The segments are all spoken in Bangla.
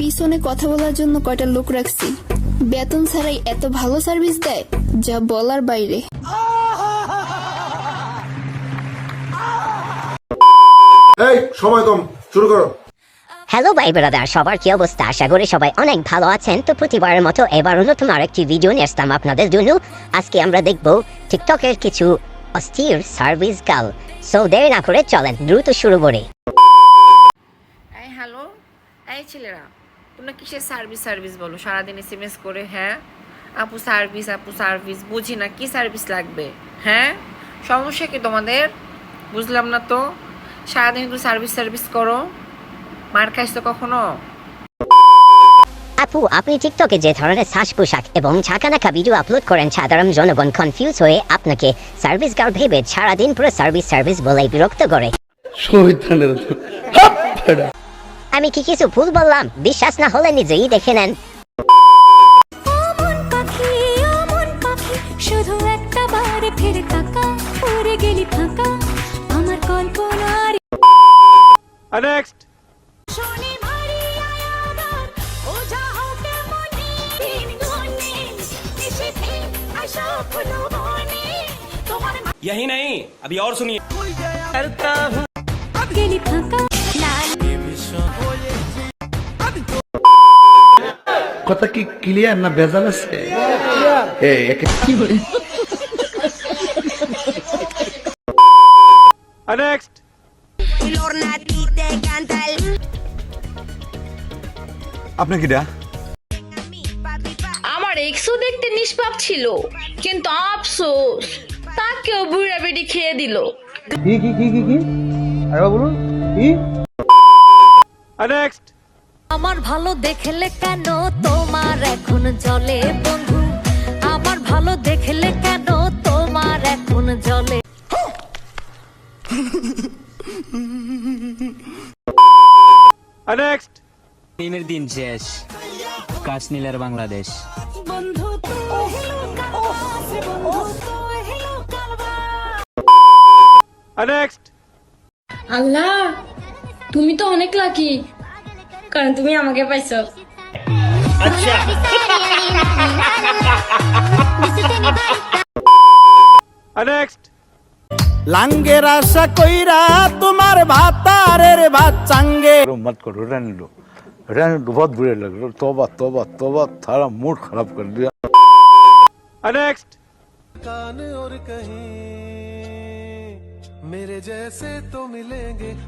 পিছনে কথা বলার জন্য কয়টা লোক রাখছি, বেতন ছাড়াই এত ভালো সার্ভিস দেয় যা বলার বাইরে। এই সময় কম, শুরু করো। হ্যালো ভাই ব্রাদার, সবার কি অবস্থা? আশা করি সবাই অনেক ভালো আছেন। তো প্রতিবারের মতো এবারও নতুন আরেকটি ভিডিও নিয়ে আসলাম আপনাদের জন্য। আজকে আমরা দেখব টিকটকের কিছু অস্থির সার্ভিস গাল। সো দেরি না করে চলেন দ্রুত শুরু করি। এই হ্যালো, এই ছেলেরা, তোমরা কিসের সার্ভিস বলো সারাদিন এসএমএস করে? হ্যাঁ আপু সার্ভিস বুঝি না, কি সার্ভিস লাগবে? হ্যাঁ সমস্যা কি তোমাদের? বুঝলাম না তো। সারাদিন একটু সার্ভিস করো, মার খাইছ তো কখনো? আপু, আপনি টিকটকে যে ধরনের শ্বাস পোশাক এবং ঝাঁকানাকা ভিডিও আপলোড করেন, সাধারণ জনগণ কনফিউজ হয়ে আপনাকে সার্ভিস গার্ল ভেবে সারাদিন পুরো সার্ভিস বলেই বিরক্ত করে। আমি কি কিছু ভুল বললাম? বিশ্বাস না হলে নিজেই দেখে নেন। শুধু একটা বারে ফিরে তাকা, পড়ে গেলি ফাঁকা আমার কল্পনার। নেক্সট শনি ভারি আয়াদার ও যা হোকে মনি দিন গুনে নিশিতে আশা ফুলো বনে তোমার यही नहीं, अभी और सुनिए। গেলি ফাঁকা লাল কথা কি ক্লিয়ার না ভেজাল আছে? नेक्स्ट আপনি কিটা? আমার এক্সও দেখতে নিষ্পাপ ছিল, কিন্তু আফসোস তাকেও বুড়া বেটি খেয়ে দিল। नेक्स्ट আমার ভালো দেখলে কেন তোমার এখন জলে বন্ধু, আমার ভালো দেখলে কেন তোমার এখন জলে। नेक्स्ट টিমের দিন শেষ, কাজ নীলের বাংলাদেশ। বন্ধু তো হেলো কালবাস, বন্ধু তো হেলো কালবাস। नेक्स्ट আল্লাহ, তুমি তো অনেক লাকি, কারণ তুমি আমাকে পাইছো। नेक्स्ट লাঙ্গের আশা কইরা তোমার ভাতারের ভাত চাঙ্গে। मत करो, रहने दो बहुत बुरे लग रहे। तौबा थारा मूड खराब कर दिया। नेक्स्ट और कहीं मेरे जैसे तो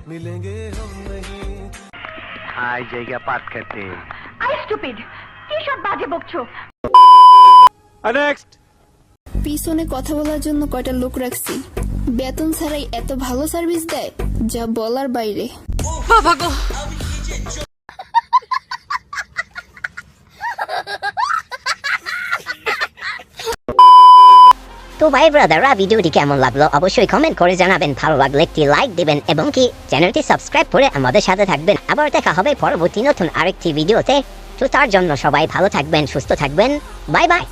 मिलेंगे हम नहीं। হাই জায়গা পাট খেতে। আই স্টুপিড, কি সব বাজে বকছো? नेक्स्ट পিছনে কথা বলার জন্য কয়টা লোক রাখছি, বেতন ছাড়াই এত ভালো সার্ভিস দেয় যা বলার বাইরে। তো ভাই ব্রাদাররা, ভিডিওটি কেমন লাগলো অবশ্যই কমেন্ট করে জানাবেন। ভালো লাগলে একটি লাইক দিবেন এবং কি চ্যানেলটি সাবস্ক্রাইব করে আমাদের সাথে থাকবেন। আবার দেখা হবে পরবর্তী নতুন আরেকটি ভিডিওতে। তো তার জন্য সবাই ভালো থাকবেন, সুস্থ থাকবেন। Bye bye.